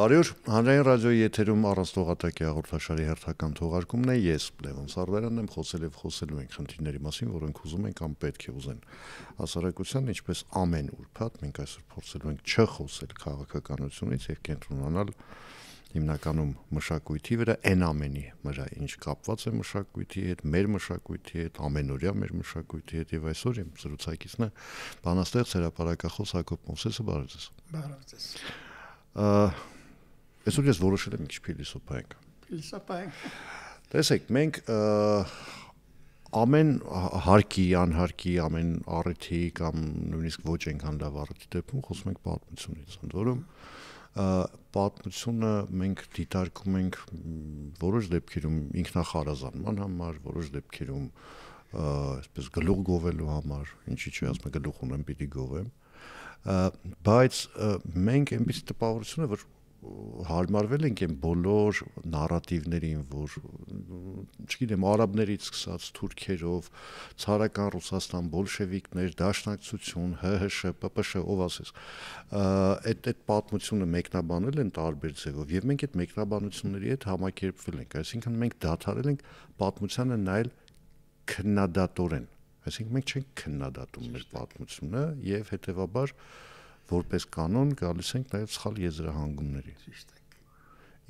Բարի օր, հանրային ռադիոյի եթերում առանց հաղորդաշարի հերթական թողարկումն է, ես Լևոն Սարդարանն եմ, խոսել եւ խոսելու ենք խնդիրների մասին, որոնք ուզում են կամ պետք է ուզեն հասարակության, ինչպես ամեն ուրբաթ մենք այսօր փորձելու ենք չխոսել քաղաքականությունից եւ կենտրոնանալ հիմնականում մշակույթի վրա, այն ամենի վրա, ինչ կապված է մշակույթի հետ, մեր մշակույթի հետ, ամենօրյա մեր մշակույթի հետ եւ այսօր իմ զրուցակիցն է բանաստեղծ հրապարակախոս Հակոբ Մովսեսը, բարև ձեզ։ Բարև ձեզ։ Այսօր ես որոշել եմ ինչ փիլիսոփայենք։ Փիլիսոփայենք։ Տեսեք, մենք ամեն հարկի, անհարկի, ամեն առիթի կամ նույնիսկ ոչ այնքան լավ առիթի դեպքում խոսում ենք պատմությունից, ընդ որում պատմությունը մենք դիտարկում ենք որոշ դեպքերում ինքնախարազանման համար, որոշ դեպքերում այսպես գլուխ գովելու համար, ինչի՞ չէ, ասում եմ գլուխ ունեմ, պիտի գովեմ, բայց մենք այնպես տպավորություն է, որ հարմարվել ենք այն բոլոր նարատիվներին, որ չգիտեմ, արաբներից սկսած թուրքերով, ցարական Ռուսաստան, բոլշևիկներ, դաշնակցություն, ՀՀՇ, ՊՊՇ, ով ասես, այդ պատմությունը մեկնաբանել են տարբեր ձևով, եւ մենք այդ մեկնաբանությունների հետ համակերպվել ենք, այսինքն մենք դադարել ենք պատմությանը նայել քննադատորեն, այսինքն մենք չենք քննադատում մեր պատմությունը եւ հետեւաբար որպես կանոն գալիս ենք նաև սխալ եզրահանգումների։ Ճիշտ է։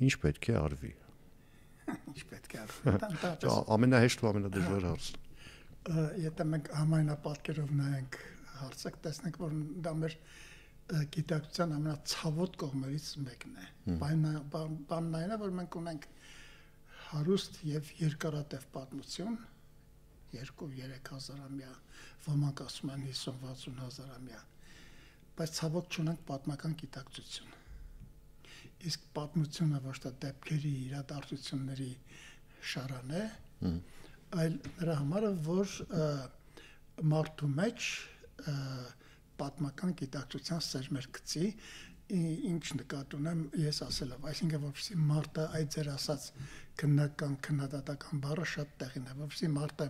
Ինչ պետք է արվի։ Ինչ պետք է արվի։ Ամենահեշտ ու ամենադժվար հարցն։ Եթե մենք համայնապատկերով նայենք հարցը, տեսնենք, որ դա մեր գիտակցության ամենացավոտ կողմերից մեկն է։ Բանն այն է, որ մենք ունենք հարուստ եւ երկարատև պատմություն, 2-3000-ամյա, ոմանք ասում են 50-60 000-ամյա, բայց ցավոք չունենք պատմական գիտակցություն։ Իսկ պատմությունը ոչ թե դեպքերի, իրադարձությունների շարան է, այլ նրա համար է, որ մարդու մեջ պատմական գիտակցության սերմեր գցի, ինչ նկատի ունեմ ես ասելով, այսինքն որպեսզի մարդը այդ ձեր ասած քննադատական բառը շատ տեղին է, որպեսզի մարդը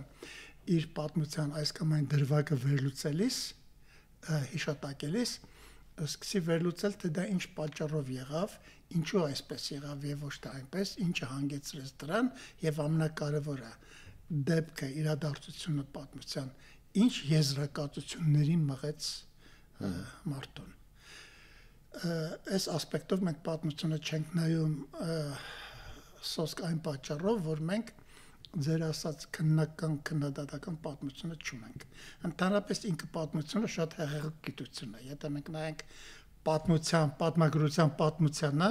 իր պատմության այս կամ այն դրվագը վերլուծելիս հիշատակելիս սկսի վերլուծել, թե դա ինչ պատճառով եղավ, ինչու այսպես եղավ եւ ոչ թե այնպես, ինչը հանգեցրեց դրան եւ ամենակարևորը դեպքը, իրադարձությունը պատմության ինչ եզրակացությունների մղեց մարդուն։ Այս ասպեկտով մենք պատմությունը չենք նայում սոսկ այն պատճառով, որ մենք ձեր ասած քննադատական պատմությունը չունենք։ Ընդհանրապես ինքը պատմությունը շատ հեղեղիկ գիտություն է։ Եթե մենք նայենք պատմության, պատմագրության պատմությանը,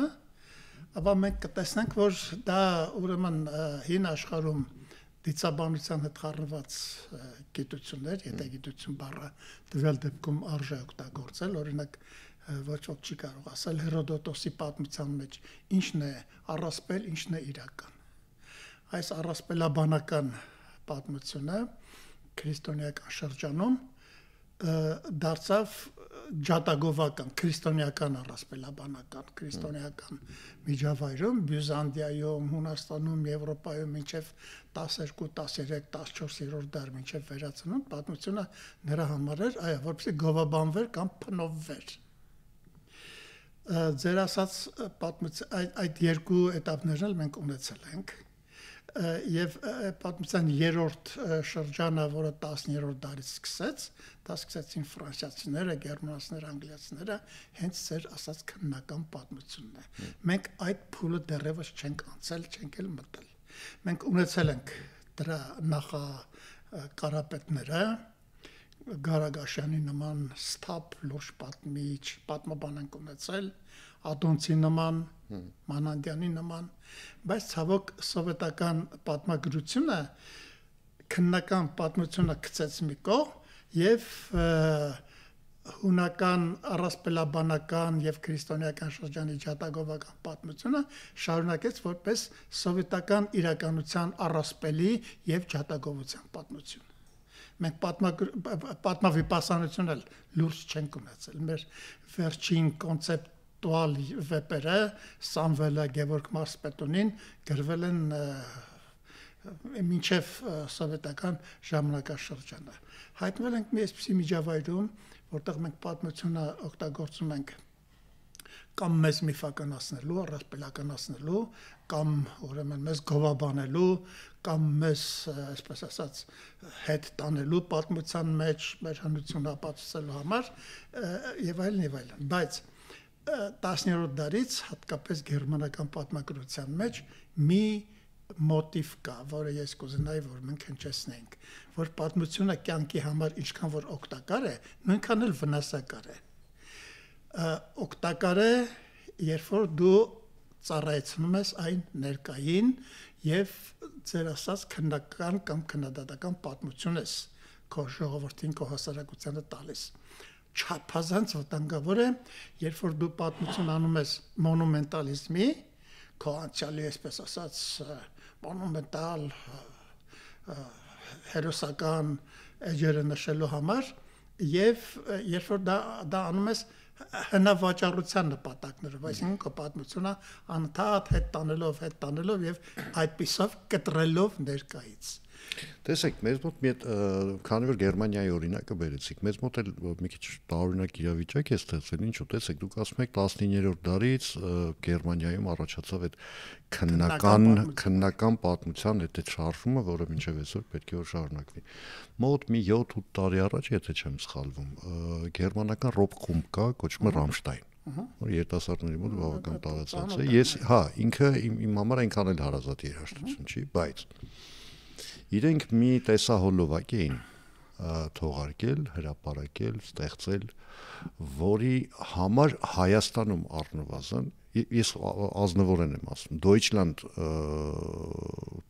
ապա մենք կտեսնենք, որ դա ուրեմն հին աշխարհում դիցաբանության հետ խառնված գիտություններ, եթե գիտություն բառը տվյալ դեպքում արժե օգտագործել, օրինակ ոչ ոք չի կարող ասել Հերոդոտոսի պատմության մեջ ինչն է առասպել, ինչն է իրական։ Այս առասպելաբանական պատմությունը քրիստոնեական շրջանում դարձավ ջատագովական, քրիստոնեական առասպելաբանական, քրիստոնեական միջավայրում, Բյուզանդիայում, Հունաստանում, Եվրոպայում մինչև 12, 13, 14-րդ դար մինչև վերացնում պատմությունը նրա համար էր, այո, որպեսզի գովաբանվեր կամ փնովվեր։ Ձեր ասած այդ երկու էտապներն էլ մենք ունեցել ենք եւ պատմության երրորդ շրջանը, որը 10-րդ դարից սկսեց, դա սկսեցին ֆրանսիացիները, գերմանացիները, անգլիացիները, հենց ձեր ասած քննական պատմությունն է։ Մենք այդ փուլը դեռևս չենք անցել, չենք էլ մտել։ Մենք ունեցել ենք դրա նախակարապետները, Գարագաշյանի նման սթափ լուրջ պատմիչ, պատմաբան ենք ունեցել, Ադոնցի նման, Մանանդյանի նման, բայց ցավոք սովետական պատմագրությունը քննական պատմությունը գցեց մի կողմ եւ հունական առասպելաբանական եւ քրիստոնեական շրջանի ջատագովական պատմությունը շարունակեց որպես սովետական իրականության առասպելի եւ ջատագովության պատմություն։ Մենք պատմավիպասանություն էլ լուրջ չենք ունեցել։ Մեր վերջին կոնցեպտուալ վեպերը Սամվելը, Գևորգ Մարսպետոնին գրվել են մինչև սովետական ժամանակաշրջանը։ Հայտնվել ենք մի այսպիսի միջավայրում, որտեղ մենք պատմությունը օգտագործում ենք կամ մեզ միֆականացնելու, առասպելականացնելու, կամ ուրեմն մեզ գովաբանելու, կամ մեզ, այսպես ասած, հետ տանելու պատմության մեջ մեր հնությունը ապացուցելու համար եւ այլն, բայց 10-րդ դարից հատկապես գերմանական պատմագրության մեջ մի մոտիվ կա, որը ես կուզենայի, որ մենք հնչեցնենք, որ պատմությունը կյանքի համար ինչքան որ օգտակար է, նույնքան էլ վնասակար է։ Օգտակար է, երբ որ դու ծառայեցնում ես այն ներկային եւ ձեր ասած քննական կամ քննադատական պատմություն ես քո ժողովրդին, քո հասարակությանը տալիս։ Չափազանց վտանգավոր է, երբ որ դու պատմություն անում ես մոնումենտալիզմի, քո անցյալի, այսպես ասած, մոնումենտալ հերոսական էջերը նշելու համար եւ երբ որ դա անում ես հնավաճառության նպատակներով, այսինքն քո պատմությունը անընդհատ հետ տանելով եւ այդպիսով կտրելով ներկայից։ Տեսեք, մեզ մոտ մի քանի որ Գերմանիայի օրինակը բերեցիք, մեզ մոտ էլ մի քիչ տարօրինակ իրավիճակ է ստեղծվել, ինչու՞ տեսեք, դուք ասում եք 19-րդ դարից Գերմանիայում առաջացավ այդ քննական պատմության այդ շարժումը, որը մինչև այսօր պետք է որ շարունակվի։ Մոտ մի 7-8 տարի առաջ, եթե չեմ սխալվում, գերմանական ռոք խումբ կա, կոչվում է Ռամշտայն, որ երիտասարդների մոտ բավական տարածած է։ Ես, ինքը իմ համար այնքան էլ հարազատ երաժշտություն չի, բայց իրենք մի տեսահոլովակ էին թողարկել, հրապարակել, ստեղծել, որի համար Հայաստանում առնվազն, ես ազնվորեն եմ ասում, Deutschland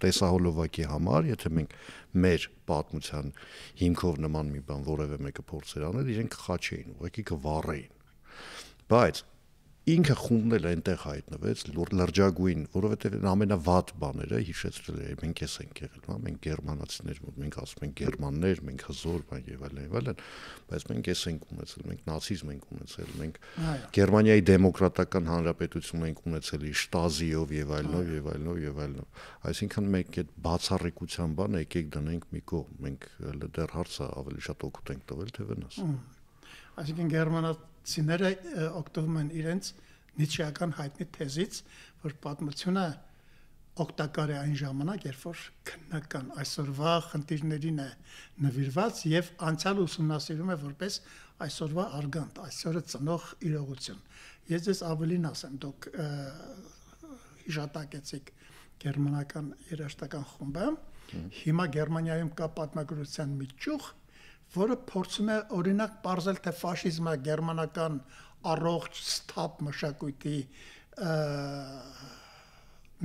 տեսահոլովակի համար, եթե մենք մեր պատմության հիմքով նման մի բան որևէ մեկը փորձեր անել, իրենք խաչ էին, ուղղակի կվառեին։ Բայց ինքը խումբն էլ այնտեղ հայտնվեց լրջագույն, որովհետև ամենավատ բաները հիշեցրել է, մենք էս ենք եղել, մենք գերմանացիներ, մենք ասում ենք գերմաններ, մենք հզոր բան եւ այլն, բայց մենք էս ենք ունեցել, մենք նացիզմ ենք ունեցել, մենք Գերմանիայի դեմոկրատական հանրապետություն ենք ունեցել շտազիով եւ այլն։ Այսինքն մենք այդ բացառիկության բանը եկեք դնենք մի կողմ, մենք դեռ հարցը ավելի շատ օգուտ ենք տվել, թե վնաս։ Այսինքն գերմանացիները օգտվում են իրենց նիցշեական հայտնի թեզից, որ պատմությունը օգտակար է այն ժամանակ, երբ որ քննական այսօրվա խնդիրներին է նվիրված եւ անցյալ ուսումնասիրում է որպես այսօրվա արգանդ, այսօրը ծնող իրողություն։ Ես ձեզ ավելին ասեմ, դուք հիշատակեցիք գերմանական երաժշտական խումբը, հիմա Գերմանիայում կա պատմագրության մի ճյուղ, որը փորձում է օրինակ բարձել թե ֆաշիզմը գերմանական առողջ սթափ մշակույթի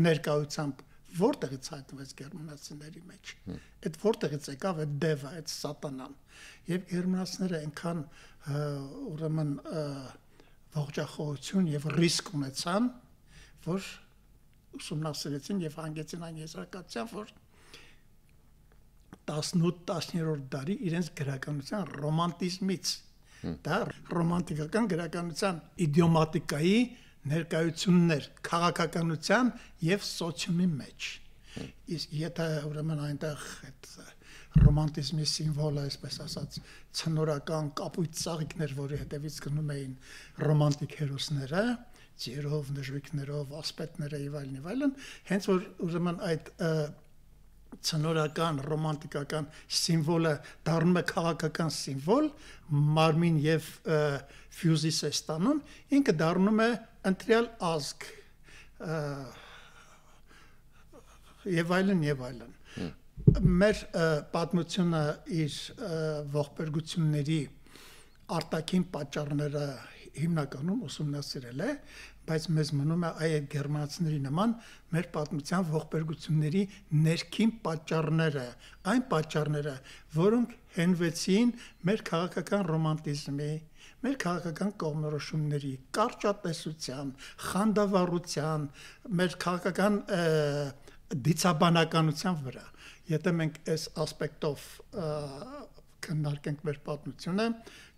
ներկայությամբ որտեղից հայտնվեց գերմանացիների մեջ։ Այդ որտեղից եկավ այդ դևը, այդ սատանան։ Եվ գերմանացիները այնքան ուրեմն ողջախոհություն եւ ռիսկ ունեցան, որ ուսումնասիրեցին եւ հանգեցին այն եզրակացության, որ 18-10-րդ դարի իրենց գրականության ռոմանտիզմից, դա ռոմանտիկական գրականության իդիոմատիկայի ներկայություններ քաղաքականության եւ սոցիումի մեջ։ Իսկ եթե ուրեմն այնտեղ այդ ռոմանտիզմի սիմվոլը, այսպես ասած, ցնորական կապույտ ծաղիկներ, որի հետևից գնում էին ռոմանտիկ հերոսները, ձիերով, նժվիկներով, ասպետները եւ այլն, հենց որ ուրեմն այդ ցնորական ռոմանտիկական սիմվոլը դառնում է քաղաքական սիմվոլ, մարմին եւ ֆյուզիս է ստանում, ինքը դառնում է ընտրյալ ազգ եւ այլն։ Մեր պատմությունը իր ողբերգությունների արտաքին պատճառները հիմնականում ուսումնասիրել է, բայց մեզ մնում է այդ գերմանացիների նման մեր պատմության ողբերգությունների ներքին պատճառները, այն պատճառները, որոնք հենվեցին մեր քաղաքական ռոմանտիզմի, մեր քաղաքական կողմնորոշումների, կարճատեսության, խանդավառության, մեր քաղաքական դիցաբանականության վրա։ Եթե մենք այս ասպեկտով քննարկենք մեր պատմությունը,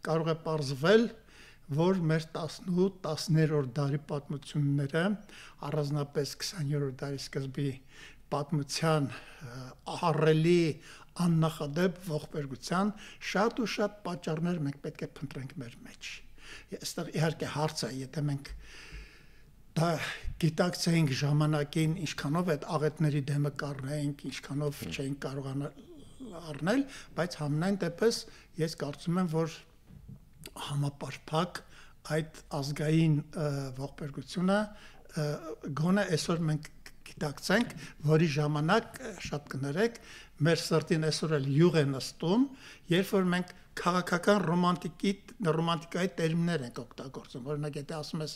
կարող է պարզվել, որ մեր 18-10-րդ դարի պատմությունները, առանձնապես 20-րդ դարի սկզբի պատմության ահռելի աննախադեպ ողբերգության շատ ու շատ պատճառներ մենք պետք է փնտրենք մեր մեջ։ Այստեղ իհարկե հարցը, եթե մենք դա գիտակցեինք ժամանակին ինչքանով այդ աղետների դեմը կառնեինք, ինչքանով չէինք կարողանալ առնել, բայց համենայն դեպս ես կարծում եմ, որ համապարփակ այդ ազգային ողբերգությունը գոնե այսօր մենք գիտակցենք, որի ժամանակ շատ կներեք, մեր սրտին այսօր էլ յուղ է նստում, երբ որ մենք քաղաքական ռոմանտիկայի տերմիններ ենք օգտագործում, օրինակ եթե ասում ես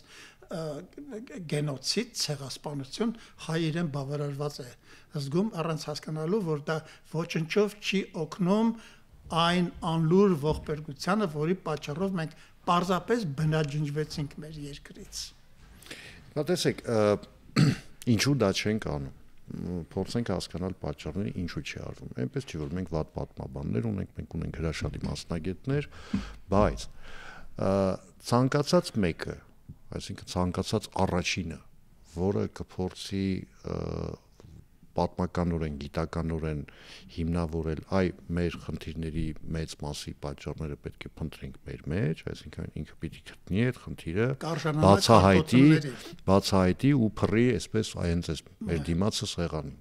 գենոցիդ, ցեղասպանություն, հայ իրեն բավարարված է զգում առանց հասկանալու, որ դա ոչնչով չի օգնում այն անլուր ողբերգությանը, որի պատճառով մենք պարզապես բնաջնջվեցինք մեր երկրից։ Տեսեք, ինչու դա չենք անում։ Փորձենք հասկանալ պատճառները, ինչու չի արվում։ Այնպես չի, որ մենք վատ պատմաբաններ ունենք, մենք ունենք հրաշալի մասնագետներ, բայց ցանկացած մեկը, այսինքն ցանկացած առաջինը, որը կփորձի պատմականորեն, գիտականորեն հիմնավորել մեր խնդիրների մեծ մասի պատճառները պետք է փնտրենք մեր մեջ, այսինքն ինքը պիտի գտնի այդ խնդիրը, բացահայտի ու փռի, այսպես այնպես այս մեր դիմացը սեղանին։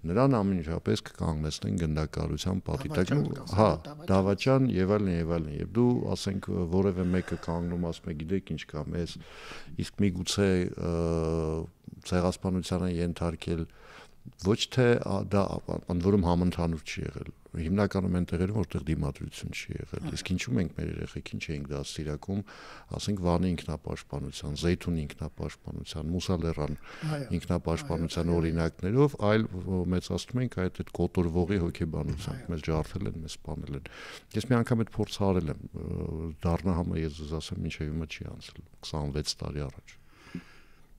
Նրան ամենուր կկանգնեցնեն գնդակահարության պատվիտակն, դավաճան եւ այլն, եւ դու ասենք որևէ մեկը կանգնում ասում է, գիտեք ինչ կա, մեզ իսկ միգուցե ցեղասպանությանը ենթարկել ոչ թե դա ընդ որում համընդհանուր չի եղել, հիմնականում այն տեղերում, որտեղ դիմադրություն չի եղել, իսկ ինչու մենք մեր երեխեքին չէինք դաստիարակում, ասենք Վանի ինքնապաշտպանության, Զեյթունի ինքնապաշտպանության, Մուսալեռան ինքնապաշտպանության օրինակներով, այլ մեծացնում ենք այդ կոտորվողի հոգեբանությամբ, մեզ ջարդել են, մեզ սպանել են։ Ես մի անգամ այդ փորձը արել եմ, դառնա համը ես ասեմ, մինչև հիմա չի անցել, 26 տարի առաջ։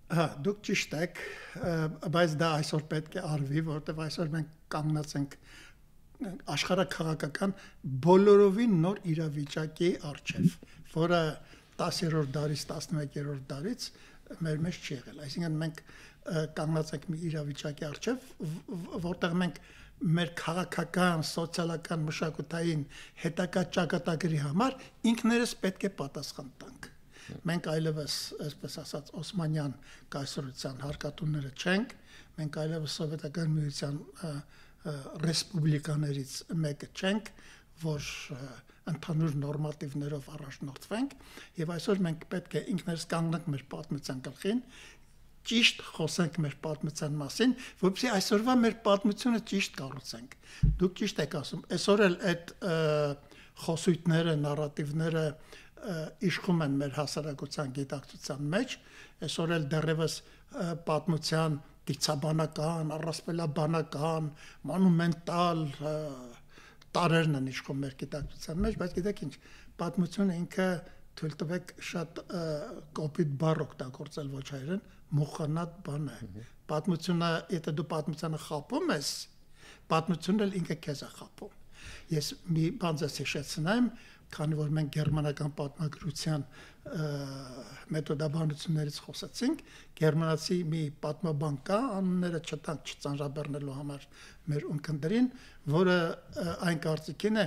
Դուք ճիշտ եք, բայց դա այսօր պետք է արվի, որովհետև այսօր մենք կանգնած ենք աշխարհաքաղաքական բոլորովին նոր իրավիճակի առջև, որը 10-րդ դարից 11-րդ դարից մեր մեջ չի եղել։ Այսինքն մենք կանգնած ենք մի իրավիճակի առջև, որտեղ մենք մեր քաղաքական, սոցիալական, մշակութային հետագա ճակատագրի համար ինքներս պետք է պատասխան տանք։ Մենք այլևս, այսպես ասած, Օսմանյան կայսրության հարկատուները չենք, մենք այլևս սովետական միության ռեսպուբլիկաներից մեկը չենք, որ ընդհանուր նորմատիվներով առաջնորդվենք, եւ այսօր մենք պետք է ինքներս կանգնենք մեր պատմության գլխին, ճիշտ խոսենք մեր պատմության մասին, որովհետեւ այսօրվա մեր պատմությունը ճիշտ կառուցենք։ Դուք ճիշտ եք ասում, այսօր էլ այդ խոսույթները, նարատիվները իշխում են մեր հասարակության գիտակցության մեջ, այսօր էլ դեռևս պատմության դիցաբանական, առասպելաբանական, մոնումենտալ տարերն են իշխում մեր գիտակցության մեջ, բայց գիտեք ինչ, պատմությունը ինքը թույլ տվեք շատ կոպիտ բառ օգտագործել ոչ հայերեն, մուխանատ բան է։ Պատմությունը, եթե դու պատմությանը խաբում ես, պատմությունն էլ ինքը քեզ է խաբում։ Ես մի բան ձեզ հիշեցնեմ, քանի որ մենք գերմանական պատմագրության մեթոդաբանություններից խոսացինք, գերմանացի մի պատմաբան կա, անունները չտանք չծանրաբեռնելու համար մեր ունկնդրին, որը այն կարծիքին է,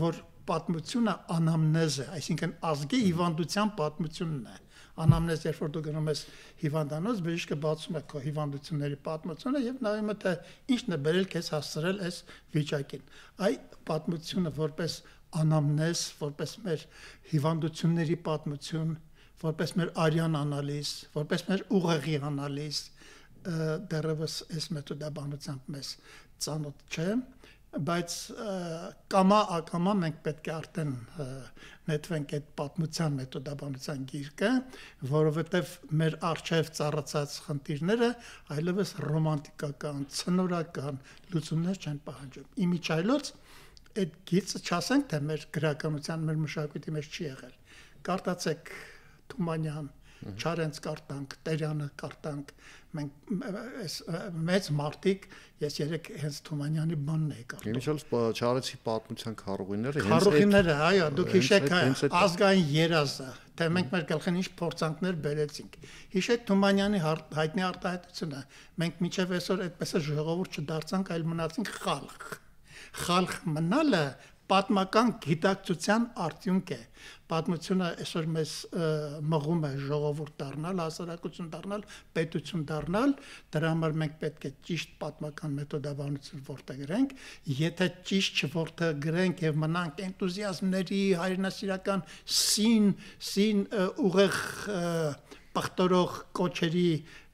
որ պատմությունը անամնեզ է, այսինքն ազգի հիվանդության պատմությունն է։ Անամնեզ, երբ որ դու գնում ես հիվանդանոց, բժիշկը բացում է քո հիվանդությունների պատմությունը եւ նայում է թե ինչն է բերել քեզ հասցրել այս վիճակին։ Այ պատմությունը որպես անամնեզ, որպես մեր հիվանդությունների պատմություն, որպես մեր արյան անալիզ, որպես մեր ուղեղի անալիզ, դեռևս այս մեթոդաբանությամբ մեզ ծանոթ չէ, բայց կամա ակամա մենք պետք է արդեն նետվենք այդ պատմության մեթոդաբանության գիրկը, որովհետև մեր առջև ծառացած խնդիրները այլևս ռոմանտիկական, ցնորական լուծումներ չեն պահանջում։ Իմիջայլոց այդ գիծը չասենք, թե մեր գրականության, մեր մշակույթի մեջ չի եղել։ Կարդացեք Թումանյան, Չարենց կարդանք, Տերյանը կարդանք, մենք մեծ մարդիկ, ես երեք հենց Թումանյանի բանն էի կարդում։ Իմիջիալս Չարենցի պատմության քառուղիները, քառուղիները, այո, դուք հիշեք ազգային երազը, թե մենք մեր գլխին ինչ փորձանքներ բերեցինք։ Հիշեք Թումանյանի հայտնի արտահայտությունը, մենք մինչև այսօր այդպես է ժողովուրդ չդարձանք, այլ մնացինք խալխ։ Խալխ մնալը պատմական գիտակցության արդյունք է։ Պատմությունը այսօր մեզ մղում է ժողովուրդ դառնալ, հասարակություն դառնալ, պետություն դառնալ, դրա համար մենք պետք է ճիշտ պատմական մեթոդաբանություն որդեգրենք, եթե ճիշտ չորդեգրենք եւ մնանք էնտուզիազմների, հայրենասիրական սին ուղեղ պղտորող կոչերի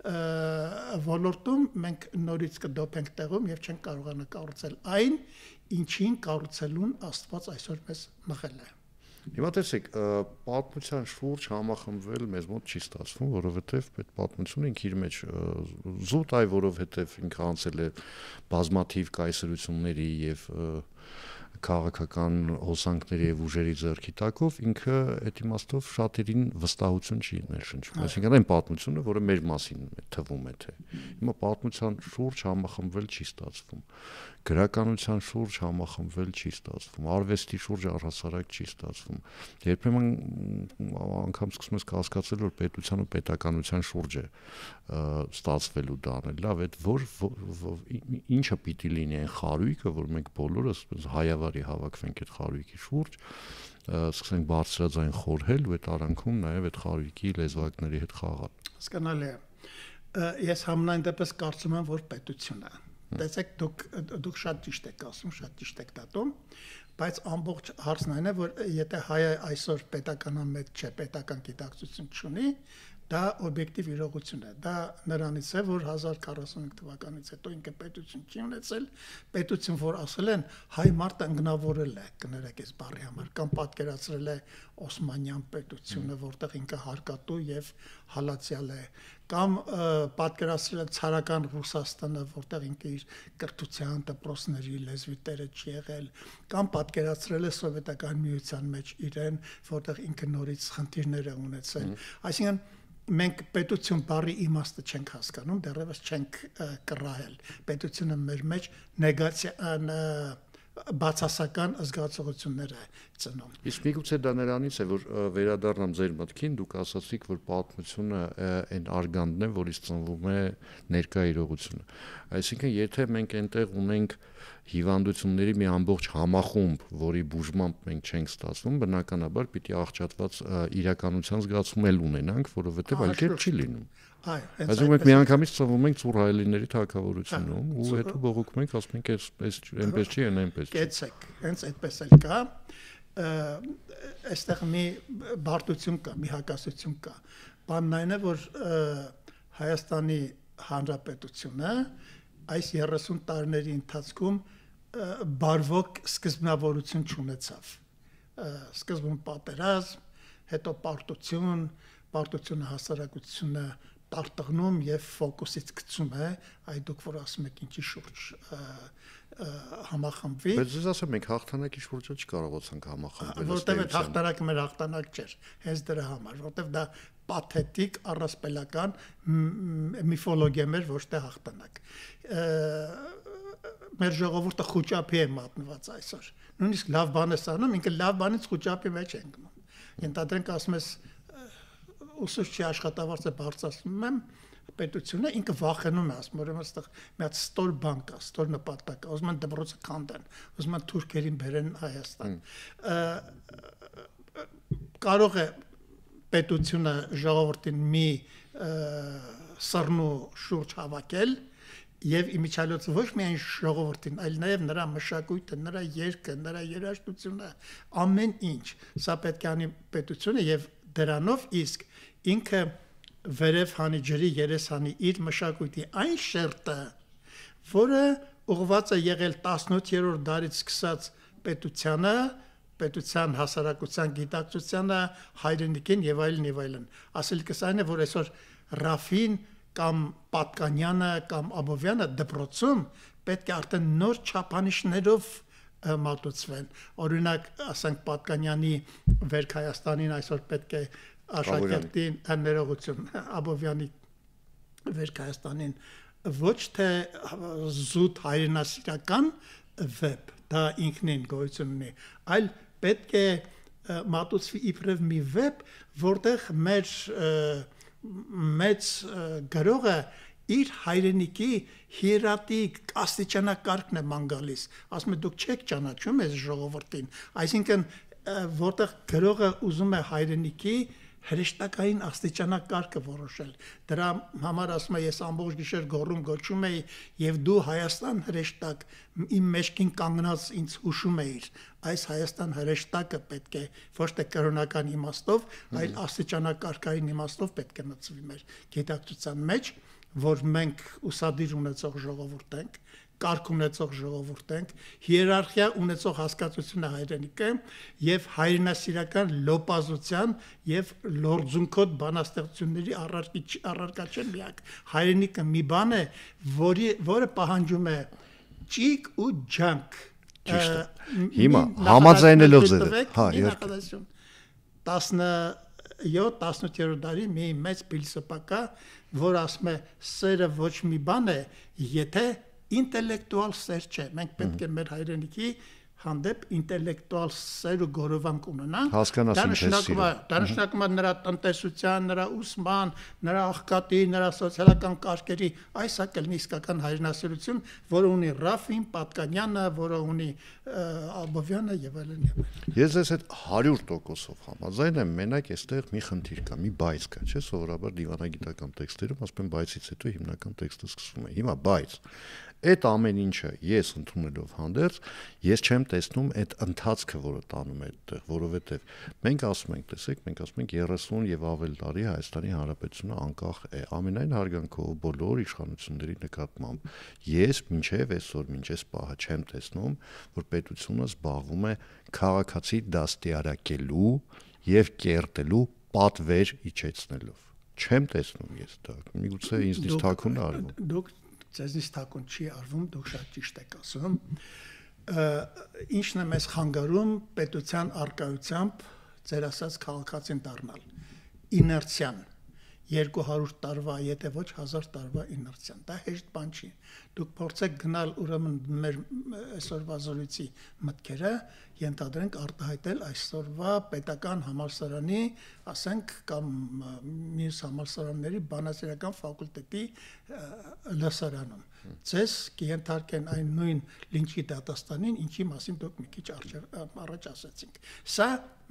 ոլորտում մենք նորից կդոփենք տեղում եւ չենք կարողանա կառուցել այն, ինչին կառուցելուն Աստված այսօր մեզ մղել է։ Հիմա տեսեք, պատմության շուրջ համախմբվել մեզ մոտ չի ստացվում, որովհետեւ այդ պատմությունը ինքը իր մեջ զուտ այ որովհետեւ ինքը անցել է բազմաթիվ կայսրությունների եւ քաղաքական հոսանքների եւ ուժերի ձեռքի տակով ինքը այդ իմաստով շատերին վստահություն չի ներշնչում։ Այսինքն այն պատմությունը, որը մեր մասին թվում է թե հիմա պատմության շուրջ համախմբվել չի ստացվում, գրականության շուրջ համախմբվել չի ստացվում, արվեստի շուրջ առհասարակ չի ստացվում։ Երբեմն անգամ սկսում ես կասկածել, որ պետության ու պետականության շուրջ է ստացվելու դառնել։ Լավ, այդ ինչը պիտի լինի այն խարույկը, որ մենք բոլորս հայավարի հավաքվենք այդ խարույկի շուրջ, սկսենք բարձրաձայն խորհել ու այդ արանքում նաև այդ խարույկի լեզվակների հետ խաղալ։ Հասկանալի է։ Ես համենայն դեպս կարծում եմ, որ պետությունը տեսեք դուք շատ ճիշտ եք ասում, շատ ճիշտ եք դատում, բայց ամբողջ հարցն այն է, որ եթե հայը այսօր պետականամետ չէ, պետական գիտակցություն չունի, դա օբյեկտիվ իրողություն է։ Դա նրանից է, որ 1045 թվականից հետո ինքը պետություն չի ունեցել, պետություն, որ ասել են, հայ մարդը ընկնավորել է, կներեք այս բառի համար, կամ պատկերացրել է Օսմանյան պետությունը, որտեղ ինքը հարկատու եւ հալածյալ է, կամ պատկերացրել է ցարական Ռուսաստանը, որտեղ ինքը իր կրթության, դպրոցների, լեզվի տերը չի եղել, կամ պատկերացրել է սովետական միության մեջ իրեն, որտեղ ինքը նորից խնդիրներ է ունեցել։ Այսինքն մենք պետություն բառի իմաստը չենք հասկանում, դեռևս չենք կռահել։ Պետությունը մեր մեջ բացասական զգացողություններ է ծնում։ Իսկ միգուցե դա նրանից է, որ վերադառնամ ձեր մտքին, դուք ասացիք, որ պատմությունը այն արգանդն է, որից ծնվում է ներկա իրողությունը։ Այսինքն, եթե մենք այնտեղ ունենք հիվանդությունների մի ամբողջ համախումբ, որի բուժմամբ մենք չենք ստացվում, բնականաբար պիտի աղճատված իրականության զգացում էլ ունենանք, որովհետև այլ կերպ չի լինում։ Այսինքն մենք միանգամից ծնվում ենք ծուռ հայելիների թագավորությունում ու հետո բողոքում ենք, ասում ենք, այս այնպես չի, այնպես չի։ Կեցեք, հենց այդպես էլ կա։ Այստեղ մի բարդություն կա, մի հակասություն կա։ Բանն այն է, որ Հայաստանի Հանրապետությունը այս 30 տարիների ընթացքում բարվոք սկզբնավորություն չունեցավ։ Սկզբում պատերազմ, հետո պարտությունը հասարակությունը տարտղնում եւ ֆոկուսից գցում է, այ դուք որ ասում եք ինչի շուրջ համախմբվի։ Բայց ես ասեմ, մենք հաղթանակի շուրջը չկարողացանք համախմբվել։ Որտեղ այդ հաղթանակը մեր հաղթանակ չէր, հենց դրա համար, որտեղ դա պաթետիկ, առասպելական միֆոլոգիա մեր, ոչ թե հաղթանակ։ Մեր ժողովուրդը խոճապի է մատնված այսօր։ Նույնիսկ լավ բան է անում, ինքը լավ բանից խոճապի մեջ է ընկնում։ Ենթադրենք ասում ես ուսուցչի աշխատավարձը բարձրացնում եմ, պետությունը ինքը վախենում է, ասում ուրեմն այստեղ մի հատ ստոր բան կա, ստոր նպատակ կա, ուզում են դպրոցը քանդեն, ուզում են թուրքերին բերեն Հայաստան։ Կարող է պետությունը ժողովրդին մի սռնու շուրջ հավաքել եւ իմիջիալոց ոչ միայն ժողովրդին, այլ նաեւ նրա մշակույթը, նրա երգը, նրա երաժշտությունը, ամեն ինչ։ Սա պետք է անի պետությունը եւ դրանով իսկ ինքը վերև հանի ջրի երես հանի իր մշակույթի այն շերտը, որը ուղղված է եղել 18-րդ դարից սկսած պետությանը, պետության հասարակության գիտակցությանը, հայրենիքին եւ այլն եւ այլն։ Ասելքս այն է, որ այսօր Ռաֆին կամ Պատկանյանը կամ Աբովյանը դպրոցում պետք է արդեն նոր չափանիշներով մատուցվեն։ Օրինակ, ասենք Պատկանյանի Վերք Հայաստանին այսօր պետք է աշակերտին ներողություն Աբովյանի Վերք Հայաստանին ոչ թե զուտ հայրենասիրական վեբ, դա ինքնին գոյություն ունի, այլ պետք է մատուցվի իբրև մի վեբ, որտեղ մեր մեծ գրողը իր հայրենիքի հիրատի աստիճանակարգն է ման գալիս, ասում է դուք չեք ճանաչում այս ժողովրդին, այսինքն որտեղ գրողը ուզում է հայրենիքի հրեշտակային աստիճանակարգը որոշել, դրա համար ասում է ես ամբողջ գիշեր գոռում գոչում էի եւ դու Հայաստան հրեշտակ իմ մեջքին կանգնած ինձ հուշում էիր, այս Հայաստան հրեշտակը պետք է ոչ թե կրոնական իմաստով, այլ աստիճանակարգային իմաստով պետք է մտցվի մեր գիտակցության մեջ, որ մենք ուսադիր ունեցող ժողովուրդ ենք, կարգ ունեցող ժողովուրդ ենք, հիերարխիա ունեցող հասկացությունը հայրենիքը եւ հայրենասիրական լոպազության եւ լորձունքոտ բանաստեղծությունների առարկա չէ միակ։ Հայրենիքը մի բան է, որը պահանջում է ճիգ ու ջանք։ Հիմա համաձայնելով ձեր, հա, իհարկե 17-18-րդ դարի մի մեծ փիլիսոփա կա, որ ասում է սերը ոչ մի բան է, եթե ինտելեկտուալ սեր չէ, մենք պետք է մեր հայրենիքի հանդեպ ինտելեկտուալ սեր ու գորովանք ունենանք, դա նշանակում է նրա տնտեսության, նրա ուսման, նրա աղքատի, նրա սոցիալական կարգերի, այս է կլինի իսկական հայրենասիրություն, որը ունի Ռաֆին, Պատկանյանը, որը ունի Ալբովյանը եւ այլն եւ այլն։ Ես ես այդ 100% համաձայն եմ, մենակ այստեղ մի խնդիր կա, մի բայց կա, չէ՞, սովորաբար դիվանագիտական տեքստերում ասում են բայցից հետո հիմնական տեքստը սկսվում է։ Հիմա բայց այդ ամեն ինչը ես ընդունելով հանդերձ, ես չեմ տեսնում այդ ընթացքը, որը տանում է այդտեղ, որովհետև մենք ասում ենք, տեսեք, մենք ասում ենք 30 եւ ավել տարի Հայաստանի Հանրապետությունը անկախ է, ամենայն հարգանքով բոլոր իշխանությունների նկատմամբ։ Ես մինչև այսօր, մինչ այս պահը չեմ տեսնում, որ պետությունը զբաղվում է քաղաքացի դաստիարակելու եւ կերտելու պատվեր իջեցնելով։ Չեմ տեսնում ես դա։ Միգուցե ինձնից թաքուն է արվում։ Դուք ձեզնից թաքուն չի արվում, դուք շատ ճիշտ եք ասում։ Ինչն է մեզ խանգարում պետության արկայությամբ ձեր ասած քաղաքացին դառնալ։ Իներցիան 200 տարվա, եթե ոչ 1000 տարվա իներցիան։ Դա հեշտ բան չի։ Դուք փորձեք գնալ ուրեմն մեր այսօրվա զորույցի մտքերը, ենթադրենք արտահայտել այսօրվա պետական համալսարանի, ասենք, կամ մյուս համալսարանների բանասիրական ֆակուլտետի լսարանում։ Ձեզ կենթարկեն այն նույն լինչի դատաստանին, ինչի մասին դուք մի քիչ առաջ ասացինք։ Սա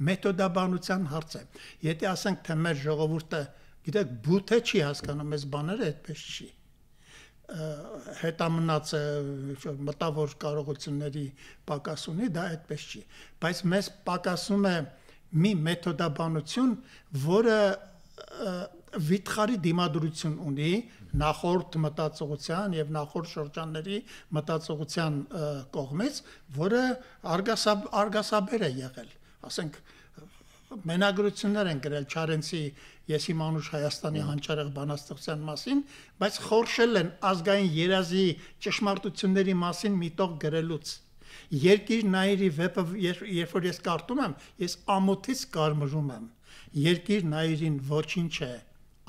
մեթոդաբանության հարց է։ Եթե ասենք, թե մեր ժողովուրդը գիտեք, բութը չի հասկանում այս բաները, այդպես չի։ Հետամնաց մտավոր կարողությունների պակաս ունի, դա այդպես չի։ Բայց մեզ պակասում է մի մեթոդաբանություն, որը վիթխարի դիմադրություն ունի նախորդ մտածողության եւ նախորդ շրջանների մտածողության կողմից, որը արգասաբեր է եղել։ Ասենք մենագրություններ են գրել Չարենցի Ես իմ անուշ Հայաստանի հանճարեղ բանաստեղծության մասին, բայց խորշել են ազգային երազի ճշմարտությունների մասին միտող գրելուց։ Երկիր նայիրի վեպը, երբ որ ես կարդում եմ, ես ամոթից կարմրում եմ։ Երկիր նայիրին ոչինչ է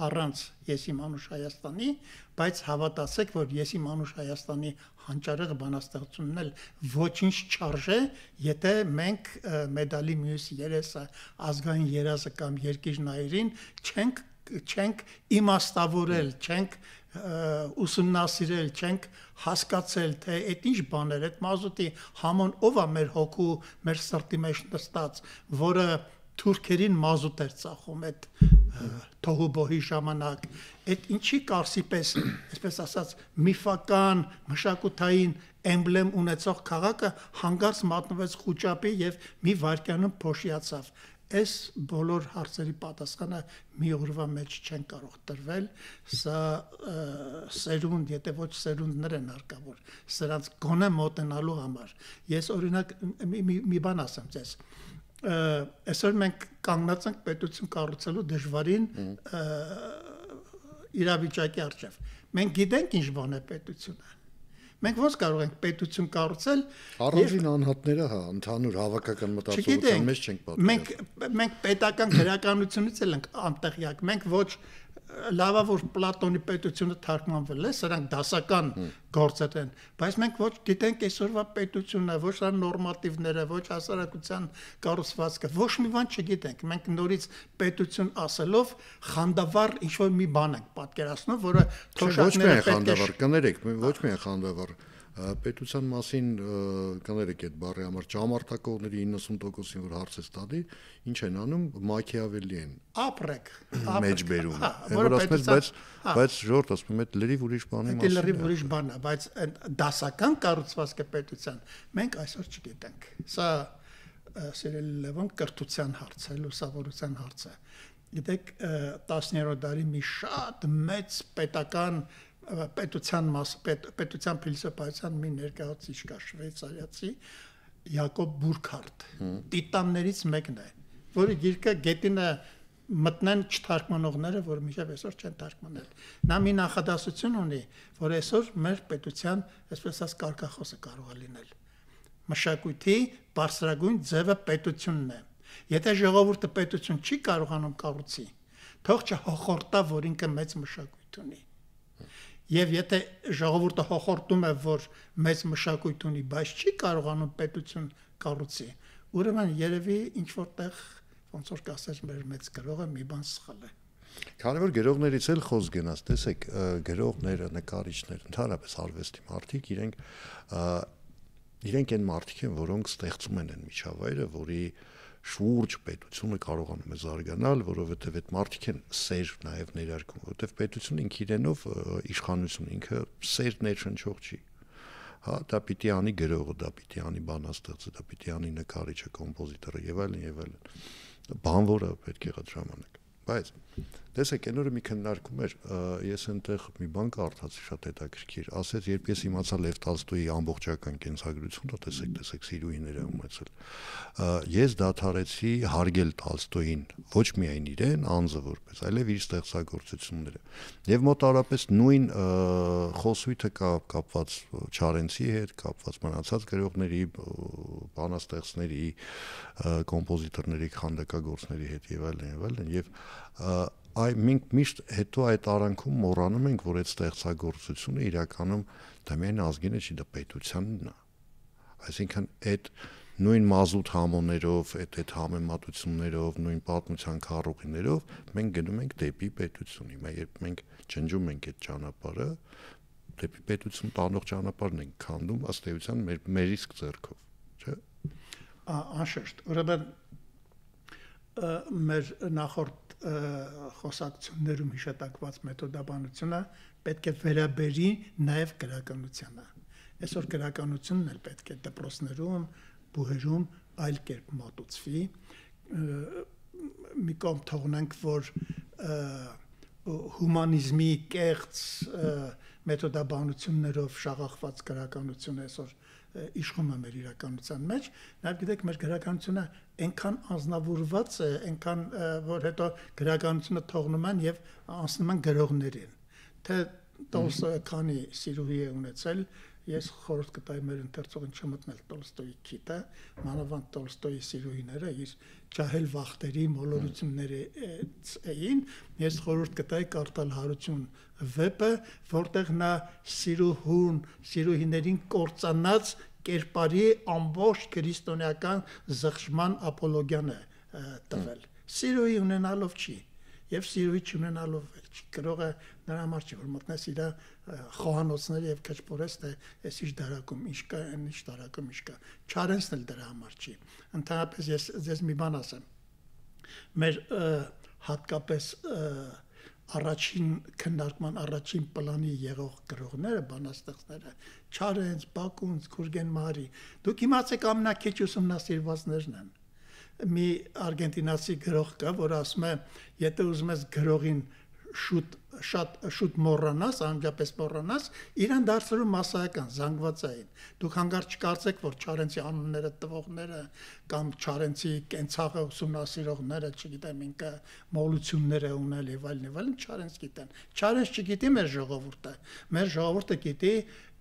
առանց Ես իմ անուշ Հայաստանի, բայց հավատացեք, որ Ես իմ անուշ Հայաստանի հանճարեղ բանաստեղծությունն էլ ոչինչ չարժե, եթե մենք մեդալի մյուս երեսը, ազգային երազը կամ երկիր նայիրին չենք իմաստավորել, չենք ուսումնասիրել, չենք հասկացել, թե այդ ինչ բաներ, այդ մազուտի համոն ով է մեր հոգու, մեր սրտի մեջ նստած, որը թուրքերին մազուտ էր ծախում այդ թոհուբոհի ժամանակ, այդ ինչի կարսի պես, այսպես ասած, միֆական, մշակութային էմբլեմ ունեցող քաղաքը հանգարց մատնվեց խուճապի եւ մի վայրկյանում փոշիացավ։ Այս բոլոր հարցերի պատասխանը մի օրվա մեջ չեն կարող տրվել, սա սերունդ, եթե ոչ սերունդներ են հարկավոր, սրանց գոնե մոտենալու համար։ Ես օրինակ մի բան ասեմ ձեզ։ Այսօր մենք կանգնած ենք պետություն կառուցելու դժվարին իրավիճակի առջև։ Մենք գիտենք ինչ բան է պետությունը։ Մենք ոնց կարող ենք պետություն կառուցել։ Առանձին անհատները, հա, ընդհանուր հավաքական մտածողության մեջ չենք պատկերացնում։ Մենք պետական գրականությունից էլ ենք անտեղյակ։ Մենք ոչ լավա որ Պլատոնի պետությունը թարգմանվել է, սրանք դասական գործեր են, բայց մենք ոչ գիտենք այսօրվա պետությունը, ոչ այն նորմատիվները, ոչ հասարակության կառուցվածքը, ոչ մի բան չգիտենք։ Մենք նորից պետություն ասելով խանդավառ ինչ-որ մի բան ենք պատկերացնում, որը թոշակները պետք է կներեք, ոչ միայն խանդավառ պետության մասին կներեք այդ բառի համար ճամարտակողների 90%-ին որ հարցես տալի, ինչ են անում, Մաքիավելի են։ Ապրեք, մեջբերում։ Որ ասում ես, բայց ժողովուրդ ասում եմ, լրիվ ուրիշ բանի մասին։ Լրիվ ուրիշ բան է, բայց դասական կառուցվածքը պետության մենք այսօր չգիտենք։ Սա սիրելի Լևոն կրթության հարց է, լուսավորության հարց է։ Գիտեք, 10-րդ դարի մի շատ մեծ պետության փիլիսոփայության մի ներկայացուցիչ կա շվեյցարիացի Յակոբ Բուրքհարտ, տիտաններից մեկն է, որի գիրքը գետինը մտնեն չթարգմանողները, որ մինչև այսօր չեն թարգմանել։ Նա մի նախադասություն ունի, որ այսօր մեր պետության, այսպես ասած, կարգախոսը կարող է լինել։ Մշակույթի բարձրագույն ձևը պետությունն է։ Եթե ժողովուրդը պետություն չի կարողանում կառուցի, թող չհոխորտա, որ ինքը մեծ մշակույթ ունի։ Եվ եթե ժողովուրդը հոխորտում է, որ մեծ մշակույթ ունի, բայց չի կարողանում պետություն կառուցի, ուրեմն երևի ինչ որտեղ ոնց որ կասես մեր մեծ գրողը մի բան սխալ է։ Քանի որ գրողներից էլ խոսք գնաց, տեսեք, գրողները, նկարիչները, ընդհանրապես արվեստի մարդիկ իրենք են մարդիկ են, որոնք ստեղծում են միջավայրը, որի շուրջ պետությունը կարողանում է զարգանալ, որովհետև այդ մարդիկ են սեր նաև ներարկում, որովհետև պետությունը ինքը իրենով իշխանություն, ինքը սեր ներշնչող չի։ Հա, դա պիտի անի գրողը, դա պիտի անի բանաստեղծը, դա պիտի անի նկարիչը, կոմպոզիտորը եւ այլն եւ այլն։ Բանվորը պետք է եղած ժամանակ։ Բայց տեսեք, այն օրը մի քննարկում էր, ես այնտեղ մի բան կարդացի շատ հետաքրքիր, ասեց, երբ ես իմացա Լև Տոլստոյի ամբողջական կենսագրությունը, տեսեք, սիրուհիներ է ունեցել, ես դադարեցի հարգել Տոլստոյին, ոչ միայն իրեն, անձը որպես, այլև իր ստեղծագործությունները։ Եվ մոտավորապես նույն խոսույթը կապված Չարենցի հետ, կապված մնացած գրողների, բանաստեղծների, կոմպոզիտորների, քանդակագործների հետ եւ այլն, եւ մենք միշտ հետո այդ արանքում մոռանում ենք, որ այդ ստեղծագործությունը իրականում դա միայն ազգին է, չի դա պետությանն է։ Այսինքն այդ նույն մազութ համոներով, այդ համեմատություններով, նույն պատմության քառուղիներով մենք գնում ենք դեպի պետություն։ Հիմա երբ մենք ջնջում ենք այդ ճանապարհը, դեպի պետություն տանող ճանապարհն ենք քանդում, ըստ էության մեր իսկ ձեռքով, չէ՞։ Անշուշտ, ուրեմն մեր նախորդ խոսակցություններում հիշատակված մեթոդաբանությունը պետք է վերաբերի նաև գրականությանը։ Այսօր գրականությունն էլ պետք է դպրոցներում, բուհերում այլ կերպ մատուցվի։ Մի կողմ թողնենք, որ հումանիզմի կեղծ մեթոդաբանություններով շաղախված գրականությունը այսօր իշխում է մեր իրականության մեջ, նաև գիտեք մեր գրականությունը այնքան անznավորված է, այնքան որ հետո գրականությունը թողնում են եւ անցնում են գրողներին։ Թե Տոլստոյը քանի սիրուհի է ունեցել, ես խորհուրդ կտայի մեր ընթերցողին չմտնել Տոլստոյի քիթը, մանավանդ Տոլստոյի սիրուհիները իր ջահել վախտերի մոլորությունների էին, ես խորհուրդ կտայի կարդալ Հարություն վեպը, որտեղ նա սիրուհիներին կործանած կերպարի ամբողջ քրիստոնեական զղջման ապոլոգիան է տվել։ Սիրուհի ունենալով չի, եւ սիրուհի չունենալով էլ չի։ Գրողը նրա համար չի, որ մտնես իր խոհանոցները եւ քչփորես, թե այս ինչ դարակում ինչ կա, ինչ դարակում ինչ կա։ Չարենցն էլ դրա համար չի։ Ընդհանրապես ես ձեզ մի բան ասեմ։ Մեր հատկապես առաջին քննարկման առաջին պլանի եղող գրողները, բանաստեղծները, Չարենց, Բակունց, Գուրգեն Մարի, դուք իմացեք ամենակիչ ուսումնասիրվածներն են։ Մի արգենտինացի գրող կա, որ ասում է, եթե ուզում ես գրողին շուտ մոռանաս, անջապես մոռանաս, իրան դարձրու մասսայական, զանգվածային։ Դուք հանգարց չկարծեք, որ Չարենցի անունները տվողները կամ Չարենցի կենցաղը ուսումնասիրողները, չգիտեմ, ինքը մոլություններ է ունել եւ այլն, Չարենց գիտեն։ Չարենց չգիտի մեր ժողովուրդը։ Մեր ժողովուրդը գիտի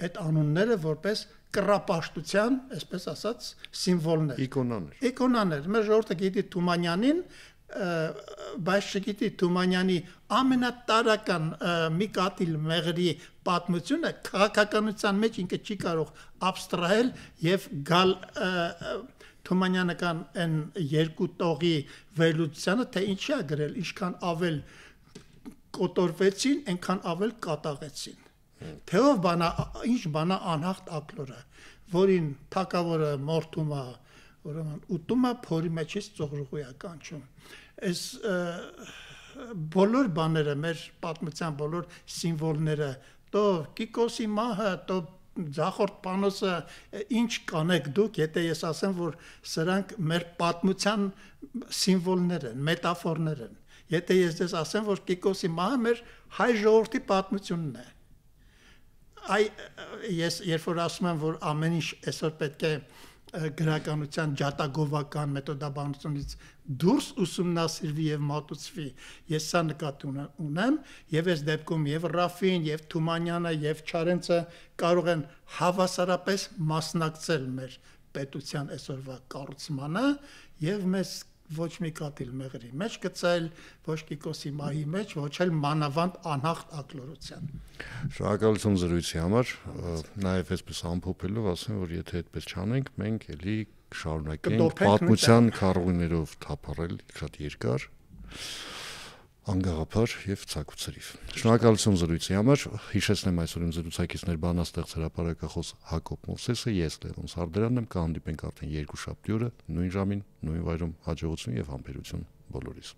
այդ անունները որպես կռապաշտության, այսպես ասած, սիմվոլներ։ Իկոնաներ։ Իկոնաներ։ Մեր ժողովուրդը գիտի Թումանյանին, բայց չգիտի Թումանյանի ամենատարական մի կաթիլ մեղրի պատմությունը քաղաքականության մեջ ինքը չի կարող абստրահել եւ գալ Թումանյանական այն երկու տողի վերլուծությանը թե ինչի է գրել ինչքան ավել կոտորվեցին այնքան ավել կատաղեցին թեով բանա ինչ բանա անհաղթ ակլորը որին թակավորը մորթում է ուրեմն ուտում է փորի մեջից ծողրուղույա կանչում այս բոլոր բաները մեր պատմության բոլոր սիմվոլները տո Կիկոսի մահը տո Ձախորդ Պանոսը ինչ կանեք դուք եթե ես ասեմ որ սրանք մեր պատմության սիմվոլներ են մետաֆորներ են եթե ես դες ասեմ որ Կիկոսի մահը մեր հայ ժողովրդի պատմությունն է այ ես երբ որ ասում եմ որ ամեն ինչ այսօր պետք է գրականության ջատագովական մեթոդաբանությունից դուրս ուսումնասիրվի եւ մատուցվի ես սա նկատի ունեմ եւ այս դեպքում եւ Ռաֆին եւ Թումանյանը եւ Չարենցը կարող են հավասարապես մասնակցել մեր պետության այսօրվա կառուցմանը եւ մեզ ոչ մի կաթիլ մեղրի մեջ գցել ոչ Կիկոսի մահի մեջ ոչ էլ մանավանդ անհաղթ ակլորության Շնորհակալություն զրույցի համար նաև այսպես ամփոփելով ասեմ որ եթե այդպես չանենք մենք էլի շարունակենք պատմության քառուներով թափառել շատ երկար անգաղափար եւ ցակուցրիվ Շնորհակալություն զրույցի համար հիշեցնեմ այսօր իմ զրուցակիցներ բանաստեղծ հրապարակախոս Հակոբ Մովսեսը ես Լևոն Սարդարանն եմ կհանդիպենք արդեն երկու շաբթի օրը նույն ժամին նույն վայրում հաջողություն եւ համբերություն բոլորիս